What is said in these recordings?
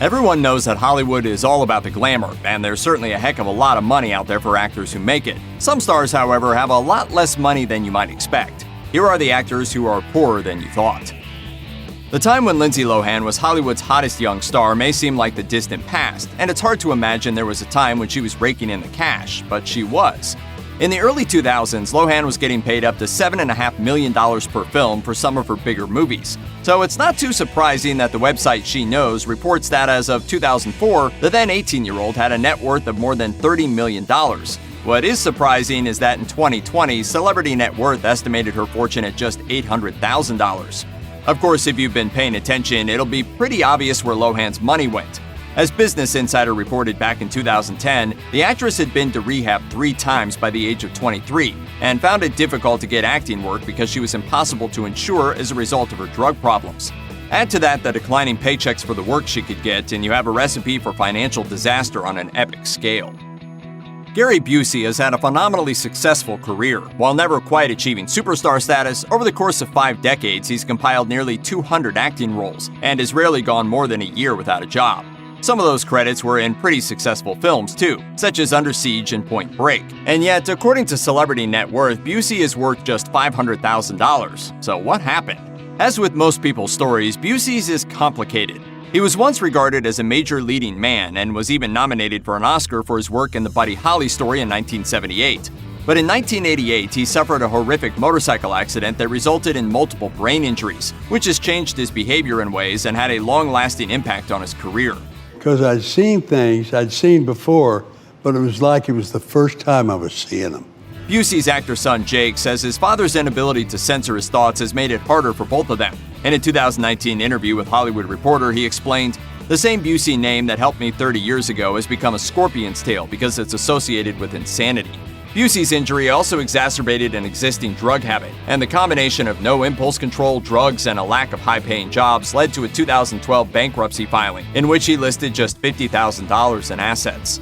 Everyone knows that Hollywood is all about the glamour, and there's certainly a heck of a lot of money out there for actors who make it. Some stars, however, have a lot less money than you might expect. Here are the actors who are poorer than you thought. The time when Lindsay Lohan was Hollywood's hottest young star may seem like the distant past, and it's hard to imagine there was a time when she was raking in the cash, but she was. In the early 2000s, Lohan was getting paid up to $7.5 million per film for some of her bigger movies. So it's not too surprising that the website She Knows reports that as of 2004, the then 18-year-old had a net worth of more than $30 million. What is surprising is that in 2020, Celebrity Net Worth estimated her fortune at just $800,000. Of course, if you've been paying attention, it'll be pretty obvious where Lohan's money went. As Business Insider reported back in 2010, the actress had been to rehab 3 times by the age of 23 and found it difficult to get acting work because she was impossible to insure as a result of her drug problems. Add to that the declining paychecks for the work she could get, and you have a recipe for financial disaster on an epic scale. Gary Busey has had a phenomenally successful career. While never quite achieving superstar status, over the course of 5 decades, he's compiled nearly 200 acting roles and has rarely gone more than a year without a job. Some of those credits were in pretty successful films too, such as Under Siege and Point Break. And yet, according to Celebrity Net Worth, Busey is worth just $500,000. So what happened? As with most people's stories, Busey's is complicated. He was once regarded as a major leading man and was even nominated for an Oscar for his work in the Buddy Holly story in 1978. But in 1988, he suffered a horrific motorcycle accident that resulted in multiple brain injuries, which has changed his behavior in ways and had a long-lasting impact on his career. Because I'd seen things I'd seen before, but it was like it was the first time I was seeing them. Busey's actor son Jake says his father's inability to censor his thoughts has made it harder for both of them. In a 2019 interview with Hollywood Reporter, he explained, "The same Busey name that helped me 30 years ago has become a scorpion's tail because it's associated with insanity." Busey's injury also exacerbated an existing drug habit, and the combination of no impulse control, drugs, and a lack of high-paying jobs led to a 2012 bankruptcy filing, in which he listed just $50,000 in assets.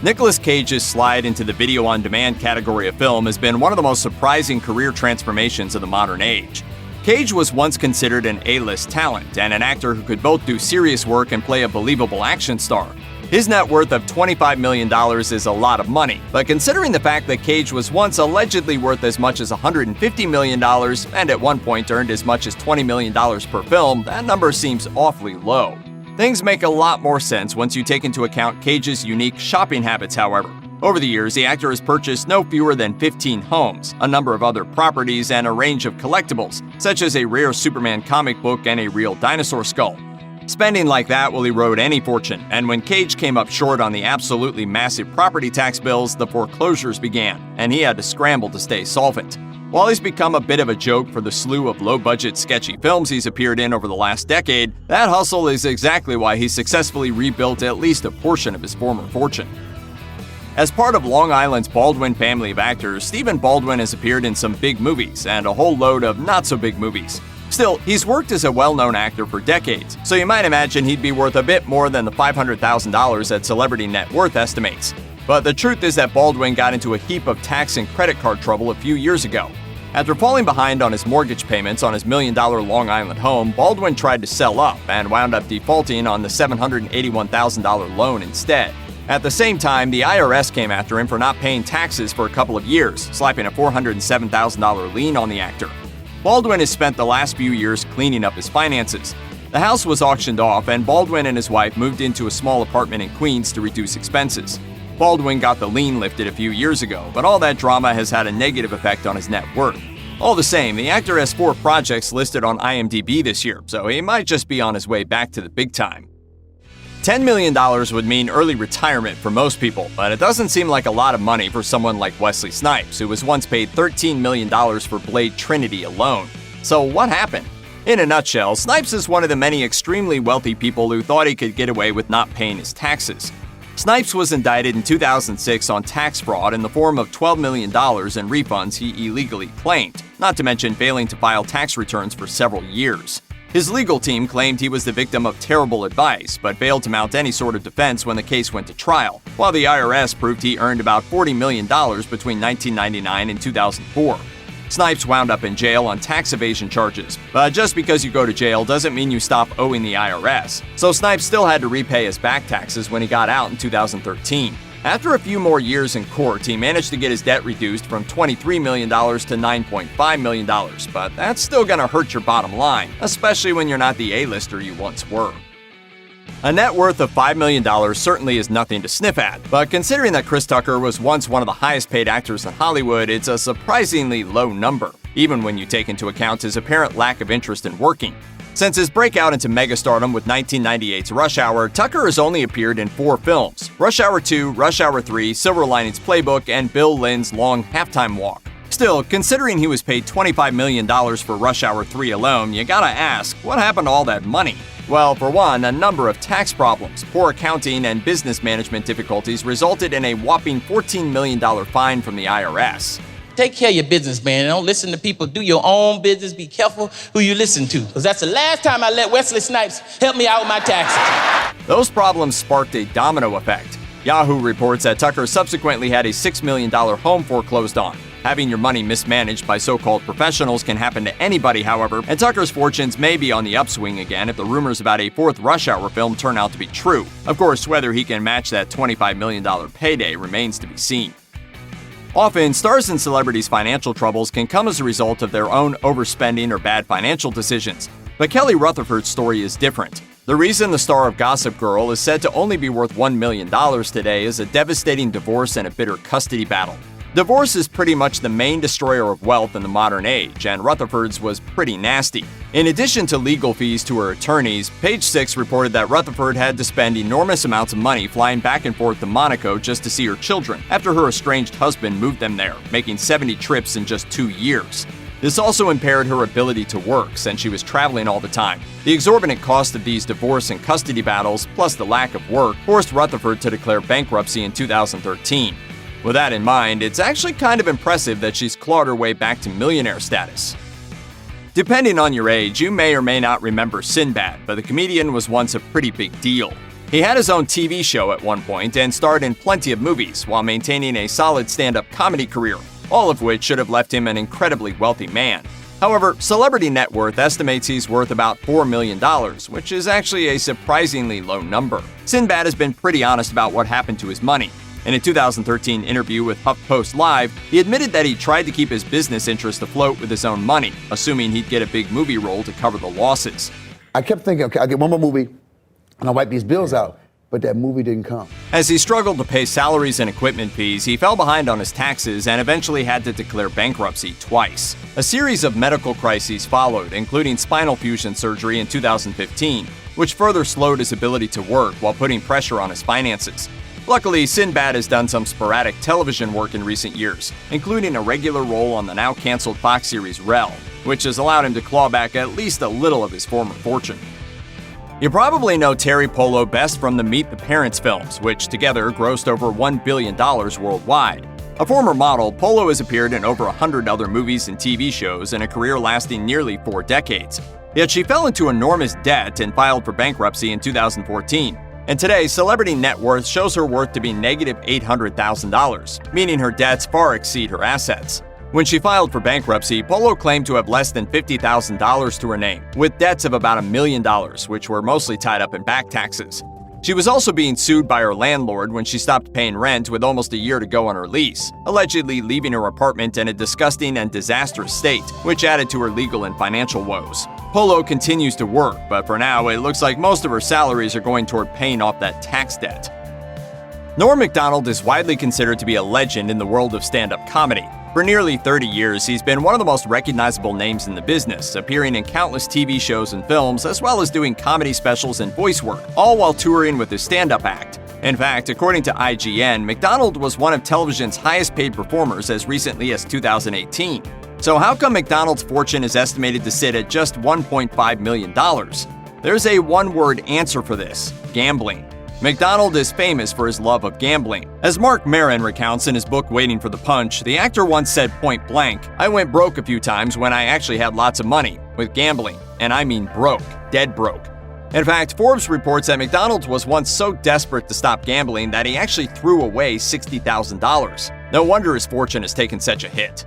Nicolas Cage's slide into the video-on-demand category of film has been one of the most surprising career transformations of the modern age. Cage was once considered an A-list talent and an actor who could both do serious work and play a believable action star. His net worth of $25 million is a lot of money, but considering the fact that Cage was once allegedly worth as much as $150 million and at one point earned as much as $20 million per film, that number seems awfully low. Things make a lot more sense once you take into account Cage's unique shopping habits, however. Over the years, the actor has purchased no fewer than 15 homes, a number of other properties, and a range of collectibles, such as a rare Superman comic book and a real dinosaur skull. Spending like that will erode any fortune, and when Cage came up short on the absolutely massive property tax bills, the foreclosures began, and he had to scramble to stay solvent. While he's become a bit of a joke for the slew of low-budget, sketchy films he's appeared in over the last decade, that hustle is exactly why he successfully rebuilt at least a portion of his former fortune. As part of Long Island's Baldwin family of actors, Stephen Baldwin has appeared in some big movies and a whole load of not-so-big movies. Still, he's worked as a well-known actor for decades, so you might imagine he'd be worth a bit more than the $500,000 that Celebrity Net Worth estimates. But the truth is that Baldwin got into a heap of tax and credit card trouble a few years ago. After falling behind on his mortgage payments on his $1 million Long Island home, Baldwin tried to sell up and wound up defaulting on the $781,000 loan instead. At the same time, the IRS came after him for not paying taxes for a couple of years, slapping a $407,000 lien on the actor. Baldwin has spent the last few years cleaning up his finances. The house was auctioned off, and Baldwin and his wife moved into a small apartment in Queens to reduce expenses. Baldwin got the lien lifted a few years ago, but all that drama has had a negative effect on his net worth. All the same, the actor has 4 projects listed on IMDb this year, so he might just be on his way back to the big time. $10 million would mean early retirement for most people, but it doesn't seem like a lot of money for someone like Wesley Snipes, who was once paid $13 million for Blade Trinity alone. So what happened? In a nutshell, Snipes is one of the many extremely wealthy people who thought he could get away with not paying his taxes. Snipes was indicted in 2006 on tax fraud in the form of $12 million in refunds he illegally claimed, not to mention failing to file tax returns for several years. His legal team claimed he was the victim of terrible advice, but failed to mount any sort of defense when the case went to trial, while the IRS proved he earned about $40 million between 1999 and 2004. Snipes wound up in jail on tax evasion charges, but just because you go to jail doesn't mean you stop owing the IRS. So Snipes still had to repay his back taxes when he got out in 2013. After a few more years in court, he managed to get his debt reduced from $23 million to $9.5 million, but that's still gonna hurt your bottom line, especially when you're not the A-lister you once were. A net worth of $5 million certainly is nothing to sniff at, but considering that Chris Tucker was once one of the highest paid actors in Hollywood, it's a surprisingly low number, even when you take into account his apparent lack of interest in working. Since his breakout into megastardom with 1998's Rush Hour, Tucker has only appeared in 4 films: Rush Hour 2, Rush Hour 3, Silver Linings Playbook, and Bill Lynn's Long Halftime Walk. Still, considering he was paid $25 million for Rush Hour 3 alone, you gotta ask, what happened to all that money? Well, for one, a number of tax problems, poor accounting, and business management difficulties resulted in a whopping $14 million fine from the IRS. Take care of your business, man. Don't listen to people. Do your own business. Be careful who you listen to, because that's the last time I let Wesley Snipes help me out with my taxes. Those problems sparked a domino effect. Yahoo reports that Tucker subsequently had a $6 million home foreclosed on. Having your money mismanaged by so-called professionals can happen to anybody, however, and Tucker's fortunes may be on the upswing again if the rumors about a 4th Rush Hour film turn out to be true. Of course, whether he can match that $25 million payday remains to be seen. Often, stars and celebrities' financial troubles can come as a result of their own overspending or bad financial decisions. But Kelly Rutherford's story is different. The reason the star of Gossip Girl is said to only be worth $1 million today is a devastating divorce and a bitter custody battle. Divorce is pretty much the main destroyer of wealth in the modern age, and Rutherford's was pretty nasty. In addition to legal fees to her attorneys, Page Six reported that Rutherford had to spend enormous amounts of money flying back and forth to Monaco just to see her children, after her estranged husband moved them there, making 70 trips in just 2 years. This also impaired her ability to work, since she was traveling all the time. The exorbitant cost of these divorce and custody battles, plus the lack of work, forced Rutherford to declare bankruptcy in 2013. With that in mind, it's actually kind of impressive that she's clawed her way back to millionaire status. Depending on your age, you may or may not remember Sinbad, but the comedian was once a pretty big deal. He had his own TV show at one point and starred in plenty of movies while maintaining a solid stand-up comedy career, all of which should have left him an incredibly wealthy man. However, Celebrity Net Worth estimates he's worth about $4 million, which is actually a surprisingly low number. Sinbad has been pretty honest about what happened to his money. In a 2013 interview with HuffPost Live, he admitted that he tried to keep his business interests afloat with his own money, assuming he'd get a big movie role to cover the losses. I kept thinking, okay, I'll get one more movie and I'll wipe these bills out, but that movie didn't come. As he struggled to pay salaries and equipment fees, he fell behind on his taxes and eventually had to declare bankruptcy twice. A series of medical crises followed, including spinal fusion surgery in 2015, which further slowed his ability to work while putting pressure on his finances. Luckily, Sinbad has done some sporadic television work in recent years, including a regular role on the now-canceled Fox series Rel, which has allowed him to claw back at least a little of his former fortune. You probably know Teri Polo best from the Meet the Parents films, which together grossed over $1 billion worldwide. A former model, Polo has appeared in over 100 other movies and TV shows in a career lasting nearly 4 decades. Yet she fell into enormous debt and filed for bankruptcy in 2014. And today, Celebrity Net Worth shows her worth to be negative $800,000, meaning her debts far exceed her assets. When she filed for bankruptcy, Polo claimed to have less than $50,000 to her name, with debts of about $1 million, which were mostly tied up in back taxes. She was also being sued by her landlord when she stopped paying rent with almost a year to go on her lease, allegedly leaving her apartment in a disgusting and disastrous state, which added to her legal and financial woes. Polo continues to work, but for now, it looks like most of her salaries are going toward paying off that tax debt. Norm Macdonald is widely considered to be a legend in the world of stand-up comedy. For nearly 30 years, he's been one of the most recognizable names in the business, appearing in countless TV shows and films, as well as doing comedy specials and voice work, all while touring with his stand-up act. In fact, according to IGN, Macdonald was one of television's highest-paid performers as recently as 2018. So how come Macdonald's fortune is estimated to sit at just $1.5 million? There's a one-word answer for this: gambling. Macdonald is famous for his love of gambling. As Mark Maron recounts in his book Waiting for the Punch, the actor once said point blank, "I went broke a few times when I actually had lots of money, with gambling, and I mean broke, dead broke." In fact, Forbes reports that Macdonald was once so desperate to stop gambling that he actually threw away $60,000. No wonder his fortune has taken such a hit.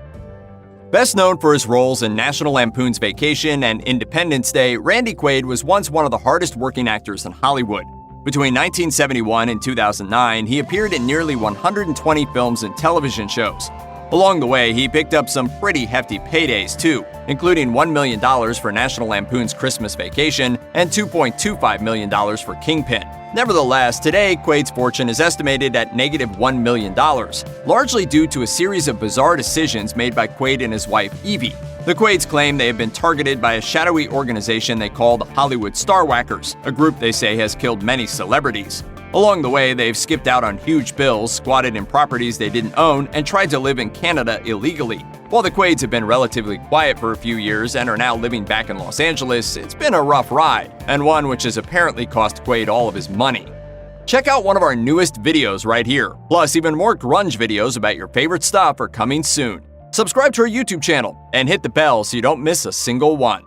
Best known for his roles in National Lampoon's Vacation and Independence Day, Randy Quaid was once one of the hardest working actors in Hollywood. Between 1971 and 2009, he appeared in nearly 120 films and television shows. Along the way, he picked up some pretty hefty paydays too, including $1 million for National Lampoon's Christmas Vacation and $2.25 million for Kingpin. Nevertheless, today, Quaid's fortune is estimated at negative $1 million, largely due to a series of bizarre decisions made by Quaid and his wife, Evie. The Quaids claim they have been targeted by a shadowy organization they call the Hollywood Star Whackers, a group they say has killed many celebrities. Along the way, they've skipped out on huge bills, squatted in properties they didn't own, and tried to live in Canada illegally. While the Quaids have been relatively quiet for a few years and are now living back in Los Angeles, it's been a rough ride, and one which has apparently cost Quaid all of his money. Check out one of our newest videos right here. Plus, even more grunge videos about your favorite stuff are coming soon. Subscribe to our YouTube channel and hit the bell so you don't miss a single one.